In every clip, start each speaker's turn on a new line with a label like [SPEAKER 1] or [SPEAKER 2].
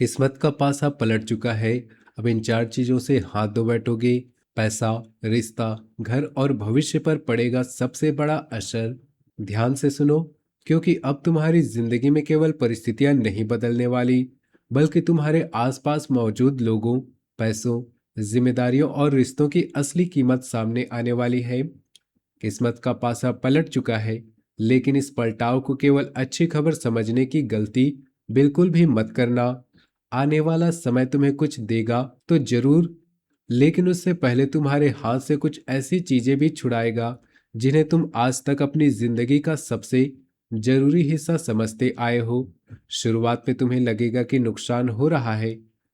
[SPEAKER 1] किस्मत का पासा पलट चुका है। अब इन चार चीजों से हाथ धो बैठोगे। पैसा, रिश्ता, घर और भविष्य पर पड़ेगा सबसे बड़ा असर। ध्यान से सुनो, क्योंकि अब तुम्हारी जिंदगी में केवल परिस्थितियां नहीं बदलने वाली, बल्कि तुम्हारे आसपास मौजूद लोगों, पैसों, जिम्मेदारियों और रिश्तों की असली कीमत सामने आने वाली है। किस्मत का पासा पलट चुका है, लेकिन इस पलटाव को केवल अच्छी खबर समझने की गलती बिल्कुल भी मत करना। आने वाला समय तुम्हें कुछ देगा तो जरूर, लेकिन उससे पहले तुम्हारे हाथ से कुछ ऐसी चीजें भी छुड़ाएगा जिन्हें तुम आज तक अपनी जिंदगी का सबसे जरूरी हिस्सा समझते आए हो। शुरुआत में तुम्हें लगेगा कि नुकसान हो रहा है,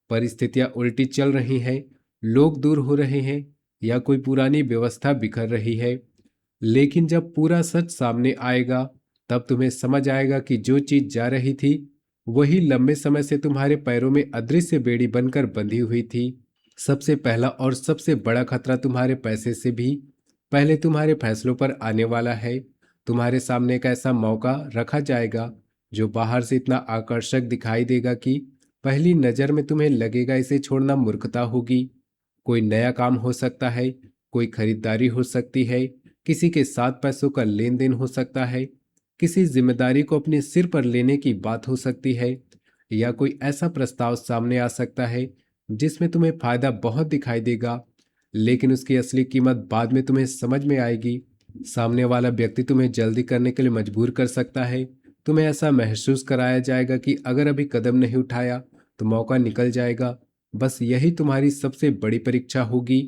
[SPEAKER 1] परिस्थितियां उल्टी चल रही हैं, लोग दूर हो रहे हैं या कोई पुरानी व्यवस्था बिखर रही है। लेकिन जब पूरा सच सामने आएगा, तब तुम्हें समझ आएगा कि जो चीज जा रही थी वही लंबे समय से तुम्हारे पैरों में अदृश्य बेड़ी बनकर बंधी हुई थी। सबसे पहला और सबसे बड़ा खतरा तुम्हारे पैसे से भी पहले तुम्हारे फैसलों पर आने वाला है। तुम्हारे सामने एक ऐसा मौका रखा जाएगा जो बाहर से इतना आकर्षक दिखाई देगा कि पहली नजर में तुम्हें लगेगा इसे छोड़ना मूर्खता होगी। कोई नया काम हो सकता है, कोई खरीदारी हो सकती है, किसी के साथ पैसों का लेन देन हो सकता है, किसी जिम्मेदारी को अपने सिर पर लेने की बात हो सकती है, या कोई ऐसा प्रस्ताव सामने आ सकता है जिसमें तुम्हें फायदा बहुत दिखाई देगा, लेकिन उसकी असली कीमत बाद में तुम्हें समझ में आएगी। सामने वाला व्यक्ति तुम्हें जल्दी करने के लिए मजबूर कर सकता है। तुम्हें ऐसा महसूस कराया जाएगा कि अगर अभी कदम नहीं उठाया तो मौका निकल जाएगा। बस यही तुम्हारी सबसे बड़ी परीक्षा होगी।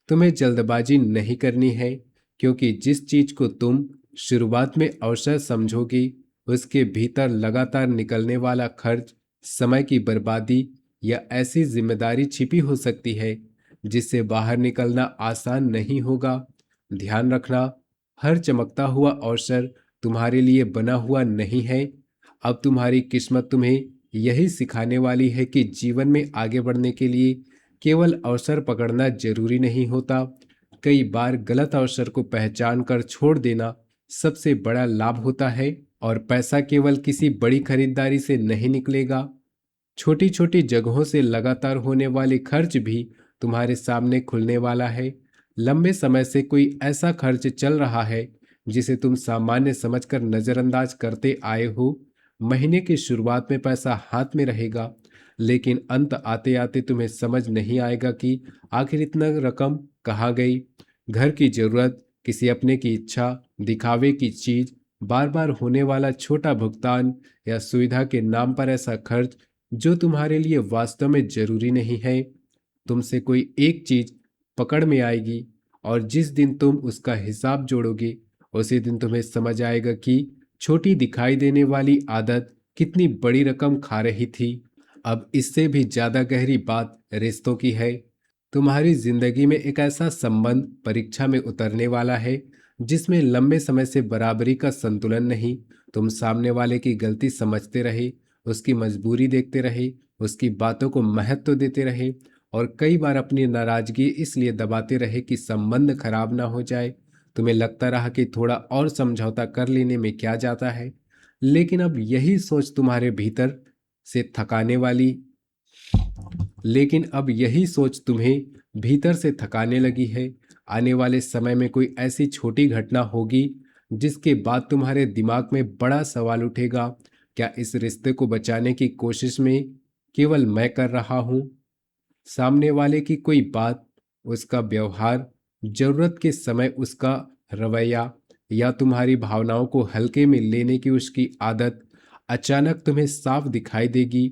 [SPEAKER 1] तुम्हें जल्दबाजी नहीं करनी है, क्योंकि जिस चीज को तुम शुरुआत में अवसर समझोगी, उसके भीतर लगातार निकलने वाला खर्च, समय की बर्बादी या ऐसी जिम्मेदारी छिपी हो सकती है जिससे बाहर निकलना आसान नहीं होगा। ध्यान रखना, हर चमकता हुआ अवसर तुम्हारे लिए बना हुआ नहीं है। अब तुम्हारी किस्मत तुम्हें यही सिखाने वाली है कि जीवन में आगे बढ़ने के लिए केवल अवसर पकड़ना जरूरी नहीं होता। कई बार गलत अवसर को पहचान कर छोड़ देना सबसे बड़ा लाभ होता है। और पैसा केवल किसी बड़ी खरीदारी से नहीं निकलेगा, छोटी छोटी जगहों से लगातार होने वाले खर्च भी तुम्हारे सामने खुलने वाला है। लंबे समय से कोई ऐसा खर्च चल रहा है जिसे तुम सामान्य समझकर नजरअंदाज करते आए हो। महीने की शुरुआत में पैसा हाथ में रहेगा, लेकिन अंत आते आते तुम्हें समझ नहीं आएगा कि आखिर इतना रकम कहाँ गई। घर की जरूरत, किसी अपने की इच्छा, दिखावे की चीज, बार बार होने वाला छोटा भुगतान या सुविधा के नाम पर ऐसा खर्च जो तुम्हारे लिए वास्तव में जरूरी नहीं है। तुमसे कोई एक चीज पकड़ में आएगी, और जिस दिन तुम उसका हिसाब जोड़ोगे, उसी दिन तुम्हें समझ आएगा कि छोटी दिखाई देने वाली आदत कितनी बड़ी रकम खा रही थी। अब इससे भी ज्यादा गहरी बात रिश्तों की है। तुम्हारी जिंदगी में एक ऐसा संबंध परीक्षा में उतरने वाला है जिसमें लंबे समय से बराबरी का संतुलन नहीं। तुम सामने वाले की गलती समझते रहे, उसकी मजबूरी देखते रहे, उसकी बातों को महत्व देते रहे, और कई बार अपनी नाराजगी इसलिए दबाते रहे कि संबंध खराब ना हो जाए। तुम्हें लगता रहा कि थोड़ा और समझौता कर लेने में क्या जाता है, लेकिन अब यही सोच तुम्हारे भीतर से थकाने वाली लेकिन अब यही सोच तुम्हें भीतर से थकाने लगी है। आने वाले समय में कोई ऐसी छोटी घटना होगी जिसके बाद तुम्हारे दिमाग में बड़ा सवाल उठेगा, क्या इस रिश्ते को बचाने की कोशिश में केवल मैं कर रहा हूं? सामने वाले की कोई बात, उसका व्यवहार, जरूरत के समय उसका रवैया, या तुम्हारी भावनाओं को हल्के में लेने की उसकी आदत अचानक तुम्हें साफ दिखाई देगी।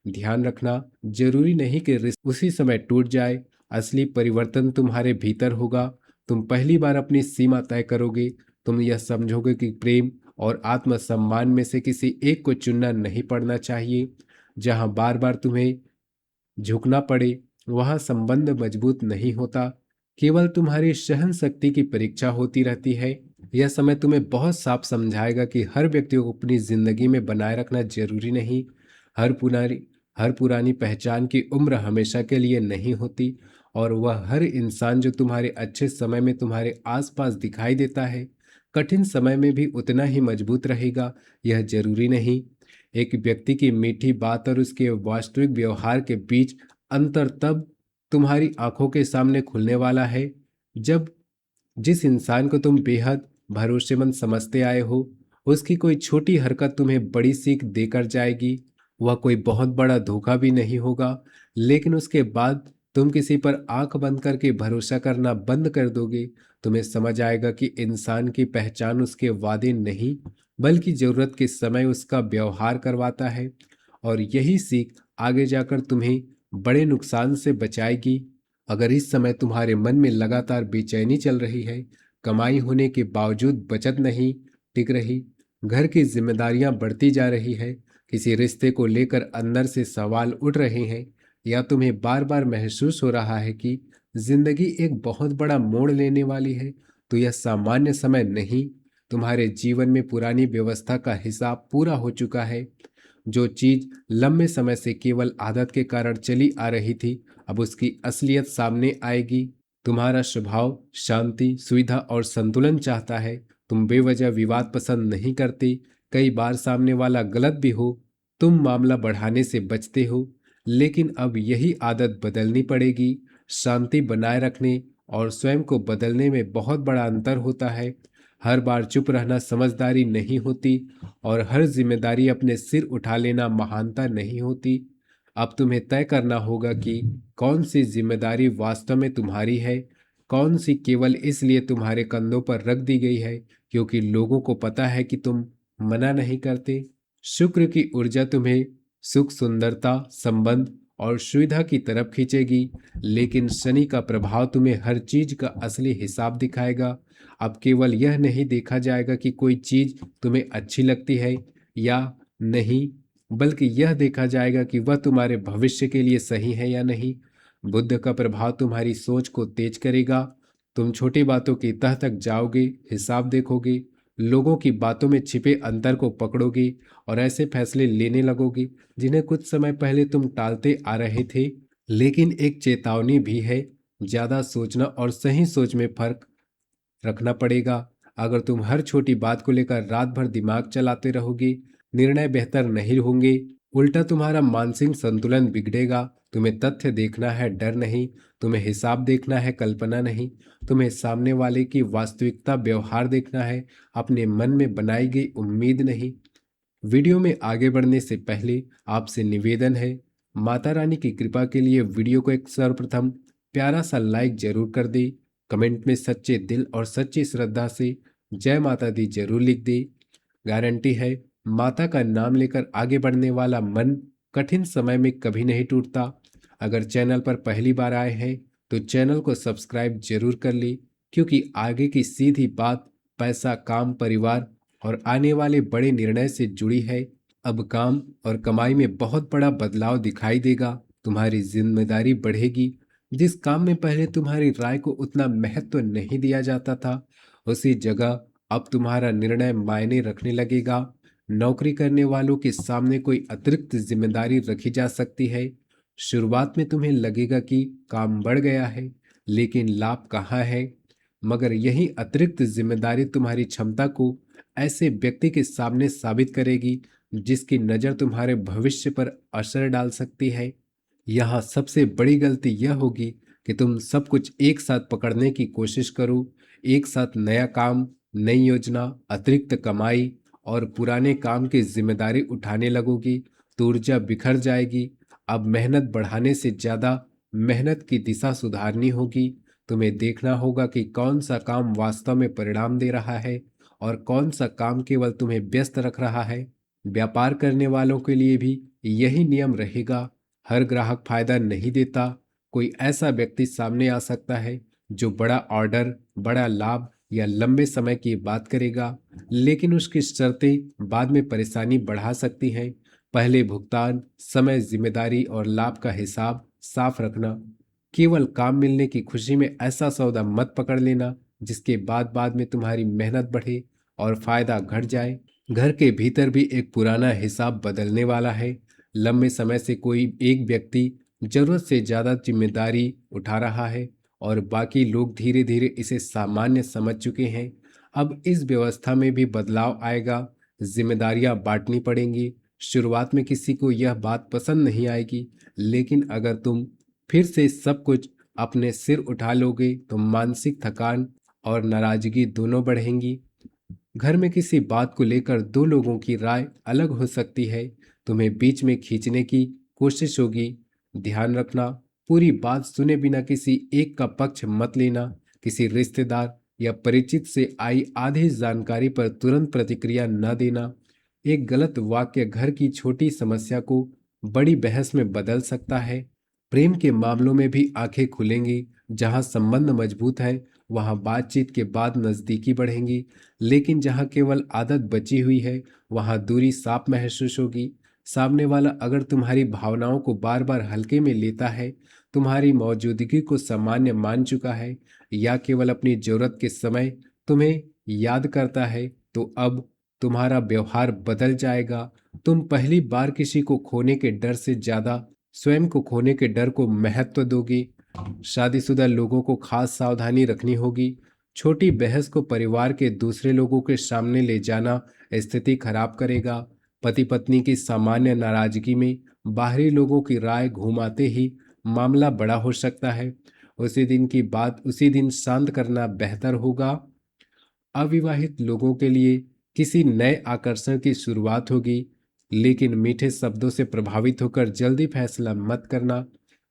[SPEAKER 1] ध्यान रखना, जरूरी नहीं कि रिश्ता उसी समय टूट जाए। असली परिवर्तन तुम्हारे भीतर होगा। तुम पहली बार अपनी सीमा तय करोगे। तुम यह समझोगे कि प्रेम और आत्मसम्मान में से किसी एक को चुनना नहीं पड़ना चाहिए। जहां बार बार तुम्हें झुकना पड़े, वहां संबंध मजबूत नहीं होता, केवल तुम्हारी सहन शक्ति की परीक्षा होती रहती है। यह समय तुम्हें बहुत साफ समझाएगा कि हर व्यक्ति को अपनी जिंदगी में बनाए रखना जरूरी नहीं। हर पुरानी हर पुरानी पहचान की उम्र हमेशा के लिए नहीं होती, और वह हर इंसान जो तुम्हारे अच्छे समय में तुम्हारे आसपास दिखाई देता है, कठिन समय में भी उतना ही मजबूत रहेगा, यह जरूरी नहीं। एक व्यक्ति की मीठी बात और उसके वास्तविक व्यवहार के बीच अंतर तब तुम्हारी आंखों के सामने खुलने वाला है जब जिस इंसान को तुम बेहद भरोसेमंद समझते आए हो, उसकी कोई छोटी हरकत तुम्हें बड़ी सीख देकर जाएगी। वह कोई बहुत बड़ा धोखा भी नहीं होगा, लेकिन उसके बाद तुम किसी पर आंख बंद करके भरोसा करना बंद कर दोगे। तुम्हें समझ आएगा कि इंसान की पहचान उसके वादे नहीं, बल्कि जरूरत के समय उसका व्यवहार करवाता है। और यही सीख आगे जाकर तुम्हें बड़े नुकसान से बचाएगी। अगर इस समय तुम्हारे मन में लगातार बेचैनी चल रही है, कमाई होने के बावजूद बचत नहीं टिक रही, घर की जिम्मेदारियां बढ़ती जा रही है, किसी रिश्ते को लेकर अंदर से सवाल उठ रहे हैं, या तुम्हें बार बार महसूस हो रहा है कि जिंदगी एक बहुत बड़ा मोड़ लेने वाली है, तो यह सामान्य समय नहीं। तुम्हारे जीवन में पुरानी व्यवस्था का हिसाब पूरा हो चुका है। जो चीज लंबे समय से केवल आदत के कारण चली आ रही थी, अब उसकी असलियत सामने आएगी। तुम्हारा स्वभाव शांति, सुविधा और संतुलन चाहता है। तुम बेवजह विवाद पसंद नहीं करते। कई बार सामने वाला गलत भी हो, तुम मामला बढ़ाने से बचते हो। लेकिन अब यही आदत बदलनी पड़ेगी। शांति बनाए रखने और स्वयं को बदलने में बहुत बड़ा अंतर होता है। हर बार चुप रहना समझदारी नहीं होती, और हर जिम्मेदारी अपने सिर उठा लेना महानता नहीं होती। अब तुम्हें तय करना होगा कि कौन सी जिम्मेदारी वास्तव में तुम्हारी है, कौन सी केवल इसलिए तुम्हारे कंधों पर रख दी गई है क्योंकि लोगों को पता है कि तुम मना नहीं करते। शुक्र की ऊर्जा तुम्हें सुख, सुंदरता, संबंध और सुविधा की तरफ खींचेगी, लेकिन शनि का प्रभाव तुम्हें हर चीज का असली हिसाब दिखाएगा। अब केवल यह नहीं देखा जाएगा कि कोई चीज तुम्हें अच्छी लगती है या नहीं, बल्कि यह देखा जाएगा कि वह तुम्हारे भविष्य के लिए सही है या नहीं। बुद्ध का प्रभाव तुम्हारी सोच को तेज करेगा। तुम छोटी बातों की तह तक जाओगे, हिसाब देखोगे, लोगों की बातों में छिपे अंतर को पकड़ोगे और ऐसे फैसले लेने लगोगे जिन्हें कुछ समय पहले तुम टालते आ रहे थे। लेकिन एक चेतावनी भी है, ज्यादा सोचना और सही सोच में फर्क रखना पड़ेगा। अगर तुम हर छोटी बात को लेकर रात भर दिमाग चलाते रहोगे, निर्णय बेहतर नहीं होंगे, उल्टा तुम्हारा मानसिक संतुलन बिगड़ेगा। तुम्हें तथ्य देखना है, डर नहीं। तुम्हें हिसाब देखना है, कल्पना नहीं। तुम्हें सामने वाले की वास्तविकता व्यवहार देखना है, अपने मन में बनाई गई उम्मीद नहीं। वीडियो में आगे बढ़ने से पहले आपसे निवेदन है, माता रानी की कृपा के लिए वीडियो को एक सर्वप्रथम प्यारा सा लाइक जरूर कर दे। कमेंट में सच्चे दिल और सच्ची श्रद्धा से जय माता दी जरूर लिख दे। गारंटी है, माता का नाम लेकर आगे बढ़ने वाला मन कठिन समय में कभी नहीं टूटता। अगर चैनल पर पहली बार आए हैं तो चैनल को सब्सक्राइब जरूर कर ले, क्योंकि आगे की सीधी बात पैसा, काम, परिवार और आने वाले बड़े निर्णय से जुड़ी है। अब काम और कमाई में बहुत बड़ा बदलाव दिखाई देगा। तुम्हारी जिम्मेदारी बढ़ेगी। जिस काम में पहले तुम्हारी राय को उतना महत्व नहीं दिया जाता था, उसी जगह अब तुम्हारा निर्णय मायने रखने लगेगा। नौकरी करने वालों के सामने कोई अतिरिक्त जिम्मेदारी रखी जा सकती है। शुरुआत में तुम्हें लगेगा कि काम बढ़ गया है, लेकिन लाभ कहाँ है। मगर यही अतिरिक्त जिम्मेदारी तुम्हारी क्षमता को ऐसे व्यक्ति के सामने साबित करेगी जिसकी नज़र तुम्हारे भविष्य पर असर डाल सकती है। यहाँ सबसे बड़ी गलती यह होगी कि तुम सब कुछ एक साथ पकड़ने की कोशिश करो। एक साथ नया काम, नई योजना, अतिरिक्त कमाई और पुराने काम की जिम्मेदारी उठाने लगोगी तो ऊर्जा बिखर जाएगी। अब मेहनत बढ़ाने से ज़्यादा मेहनत की दिशा सुधारनी होगी। तुम्हें देखना होगा कि कौन सा काम वास्तव में परिणाम दे रहा है और कौन सा काम केवल तुम्हें व्यस्त रख रहा है। व्यापार करने वालों के लिए भी यही नियम रहेगा। हर ग्राहक फायदा नहीं देता। कोई ऐसा व्यक्ति सामने आ सकता है जो बड़ा ऑर्डर, बड़ा लाभ या लंबे समय की बात करेगा, लेकिन उसकी शर्तें बाद में परेशानी बढ़ा सकती हैं। पहले भुगतान, समय, जिम्मेदारी और लाभ का हिसाब साफ रखना। केवल काम मिलने की खुशी में ऐसा सौदा मत पकड़ लेना जिसके बाद में तुम्हारी मेहनत बढ़े और फायदा घट जाए। घर के भीतर भी एक पुराना हिसाब बदलने वाला है। लंबे समय से कोई एक व्यक्ति जरूरत से ज्यादा जिम्मेदारी उठा रहा है और बाकी लोग धीरे धीरे इसे सामान्य समझ चुके हैं। अब इस व्यवस्था में भी बदलाव आएगा। जिम्मेदारियां बांटनी पड़ेंगी। शुरुआत में किसी को यह बात पसंद नहीं आएगी, लेकिन अगर तुम फिर से सब कुछ अपने सिर उठा लोगे तो मानसिक थकान और नाराजगी दोनों बढ़ेंगी। घर में किसी बात को लेकर दो लोगों की राय अलग हो सकती है। तुम्हें बीच में खींचने की कोशिश होगी। ध्यान रखना, पूरी बात सुने बिना किसी एक का पक्ष मत लेना। किसी रिश्तेदार या परिचित से आई आधी जानकारी पर तुरंत प्रतिक्रिया न देना। एक गलत वाक्य घर की छोटी समस्या को बड़ी बहस में बदल सकता है। प्रेम के मामलों में भी आंखें खुलेंगी। जहां संबंध मजबूत है वहां बातचीत के बाद नजदीकी बढ़ेंगी, लेकिन जहां केवल आदत बची हुई है वहां दूरी साफ महसूस होगी। सामने वाला अगर तुम्हारी भावनाओं को बार बार हल्के में लेता है, तुम्हारी मौजूदगी को सामान्य मान चुका है, या केवल अपनी जरूरत के समय तुम्हें याद करता है, तो अब तुम्हारा व्यवहार बदल जाएगा। तुम पहली बार किसी को खोने के डर से ज्यादा स्वयं को खोने के डर को महत्व दोगी। शादीशुदा लोगों को खास सावधानी रखनी होगी। छोटी बहस को परिवार के दूसरे लोगों के सामने ले जाना स्थिति खराब करेगा। पति पत्नी की सामान्य नाराजगी में बाहरी लोगों की राय घुमाते ही मामला बड़ा हो सकता है। उसी दिन की बात उसी दिन शांत करना बेहतर होगा। अविवाहित लोगों के लिए किसी नए आकर्षण की शुरुआत होगी, लेकिन मीठे शब्दों से प्रभावित होकर जल्दी फैसला मत करना।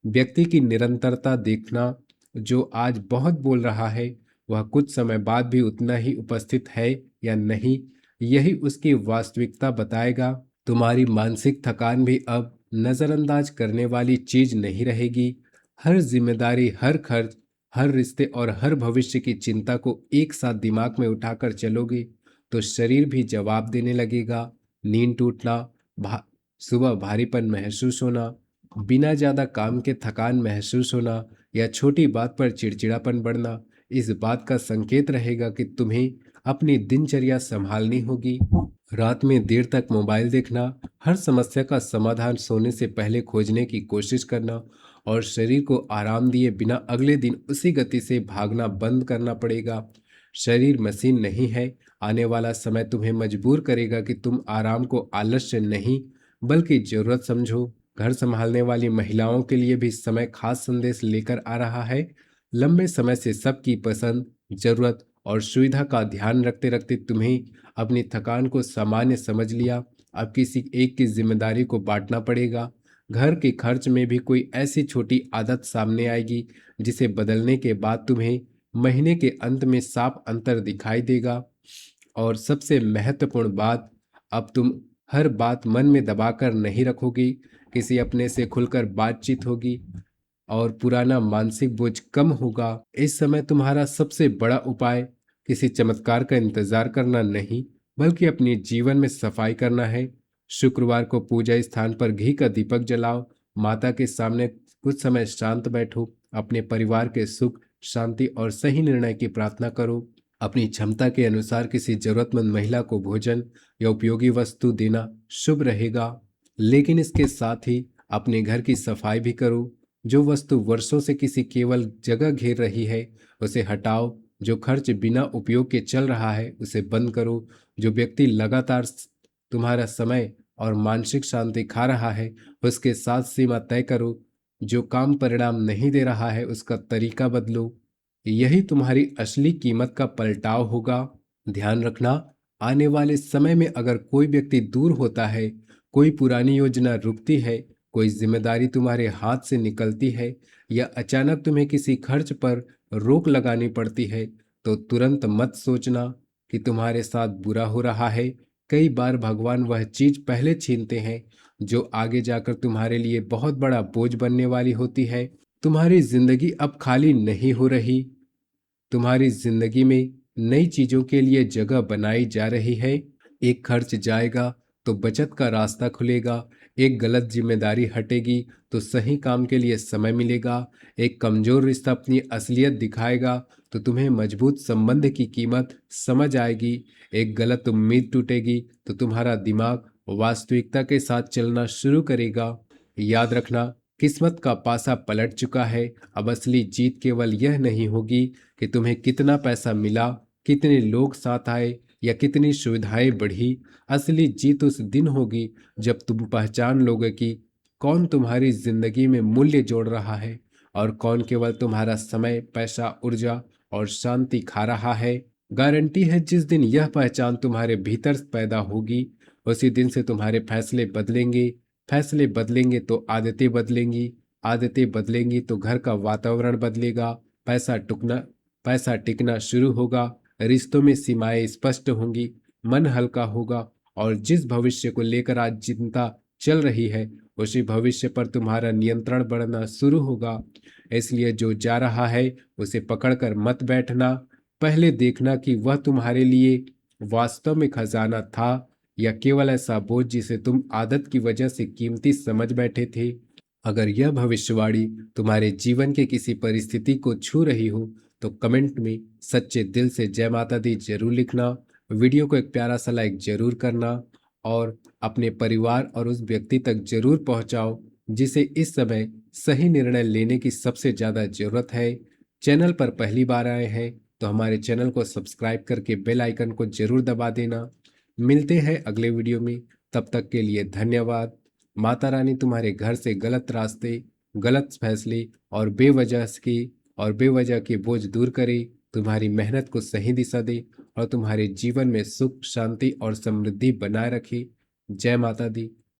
[SPEAKER 1] व्यक्ति की निरंतरता देखना। जो आज बहुत बोल रहा है वह कुछ समय बाद भी उतना ही उपस्थित है या नहीं, यही उसकी वास्तविकता बताएगा। तुम्हारी मानसिक थकान भी अब नजरअंदाज करने वाली चीज नहीं रहेगी। हर जिम्मेदारी, हर खर्च, हर रिश्ते और हर भविष्य की चिंता को एक साथ दिमाग में उठाकर चलोगे तो शरीर भी जवाब देने लगेगा। नींद टूटना, सुबह भारीपन महसूस होना, बिना ज्यादा काम के थकान महसूस होना या छोटी बात पर चिड़चिड़ापन बढ़ना इस बात का संकेत रहेगा कि तुम्हें अपनी दिनचर्या संभालनी होगी। रात में देर तक मोबाइल देखना, हर समस्या का समाधान सोने से पहले खोजने की कोशिश करना और शरीर को आराम दिए बिना अगले दिन उसी गति से भागना बंद करना पड़ेगा। शरीर मशीन नहीं है। आने वाला समय तुम्हें मजबूर करेगा कि तुम आराम को आलस्य नहीं बल्कि जरूरत समझो। घर संभालने वाली महिलाओं के लिए भी समय खास संदेश लेकर आ रहा है। लंबे समय से सबकी पसंद, जरूरत और सुविधा का ध्यान रखते रखते तुम्हें अपनी थकान को सामान्य समझ लिया। अब किसी एक की जिम्मेदारी को बांटना पड़ेगा। घर के खर्च में भी कोई ऐसी छोटी आदत सामने आएगी जिसे बदलने के बाद तुम्हें महीने के अंत में साफ अंतर दिखाई देगा। और सबसे महत्वपूर्ण बात, अब तुम हर बात मन में दबाकर नहीं रखोगी। किसी अपने से खुलकर बातचीत होगी और पुराना मानसिक बोझ कम होगा। इस समय तुम्हारा सबसे बड़ा उपाय किसी चमत्कार का इंतजार करना नहीं बल्कि अपने जीवन में सफाई करना है। शुक्रवार को पूजा स्थान पर घी का दीपक जलाओ। माता के सामने कुछ समय शांत बैठो। अपने परिवार के सुख, शांति और सही निर्णय की प्रार्थना करो। अपनी क्षमता के अनुसार किसी जरूरतमंद महिला को भोजन या उपयोगी वस्तु देना शुभ रहेगा। लेकिन इसके साथ ही अपने घर की सफाई भी करो। जो वस्तु वर्षों से किसी केवल जगह घेर रही है उसे हटाओ। जो खर्च बिना उपयोग के चल रहा है उसे बंद करो। जो व्यक्ति लगातार तुम्हारा समय और मानसिक शांति खा रहा है उसके साथ सीमा तय करो। जो काम परिणाम नहीं दे रहा है उसका तरीका बदलो। यही तुम्हारी असली कीमत का पलटाव होगा। ध्यान रखना, आने वाले समय में अगर कोई व्यक्ति दूर होता है, कोई पुरानी योजना रुकती है, कोई जिम्मेदारी तुम्हारे हाथ से निकलती है या अचानक तुम्हें किसी खर्च पर रोक लगानी पड़ती है, तो तुरंत मत सोचना कि तुम्हारे साथ बुरा हो रहा है। कई बार भगवान वह चीज पहले छीनते हैं जो आगे जाकर तुम्हारे लिए बहुत बड़ा बोझ बनने वाली होती है। तुम्हारी जिंदगी अब खाली नहीं हो रही। तुम्हारी जिंदगी में नई चीजों के लिए जगह बनाई जा रही है। एक खर्च जाएगा तो बचत का रास्ता खुलेगा। एक गलत जिम्मेदारी हटेगी तो सही काम के लिए समय मिलेगा। एक कमजोर रिश्ता अपनी असलियत दिखाएगा तो तुम्हें मजबूत संबंध की कीमत समझ आएगी। एक गलत उम्मीद टूटेगी तो तुम्हारा दिमाग वास्तविकता के साथ चलना शुरू करेगा। याद रखना, किस्मत का पासा पलट चुका है। अब असली जीत केवल यह नहीं होगी कि तुम्हें कितना पैसा मिला, कितने लोग साथ आए या कितनी सुविधाएं बढ़ी, असली जीत उस दिन होगी जब तुम पहचान लोगे कि कौन तुम्हारी जिंदगी में मूल्य जोड़ रहा है और कौन केवल तुम्हारा समय, पैसा, ऊर्जा और शांति खा रहा है। गारंटी है जिस दिन यह पहचान तुम्हारे भीतर पैदा होगी, उसी दिन से तुम्हारे फैसले बदलेंगे। फैसले बदलेंगे तो आदतें बदलेंगी, आदतें बदलेंगी तो घर का वातावरण बदलेगा, पैसा टिकना शुरू होगा, रिश्तों में सीमाएं स्पष्ट होंगी, मन हल्का होगा और जिस भविष्य को लेकर आज चिंता चल रही है, उसी भविष्य पर तुम्हारा नियंत्रण बढ़ना शुरू होगा। इसलिए जो जा रहा है उसे पकड़कर मत बैठना, पहले देखना कि वह तुम्हारे लिए वास्तव में खजाना था या केवल ऐसा बोझ जिसे तुम आदत की वजह से कीमती समझ बैठे थे। अगर यह भविष्यवाणी तुम्हारे जीवन के किसी परिस्थिति को छू रही हो तो कमेंट में सच्चे दिल से जय माता दी जरूर लिखना। वीडियो को एक प्यारा सा लाइक जरूर करना और अपने परिवार और उस व्यक्ति तक जरूर पहुंचाओ जिसे इस समय सही निर्णय लेने की सबसे ज्यादा जरूरत है। चैनल पर पहली बार आए हैं तो हमारे चैनल को सब्सक्राइब करके बेल आइकन को जरूर दबा देना। मिलते हैं अगले वीडियो में, तब तक के लिए धन्यवाद। माता रानी तुम्हारे घर से गलत रास्ते, गलत फैसले और बेवजह के बोझ दूर करे, तुम्हारी मेहनत को सही दिशा दे और तुम्हारे जीवन में सुख, शांति और समृद्धि बनाए रखे। जय माता दी।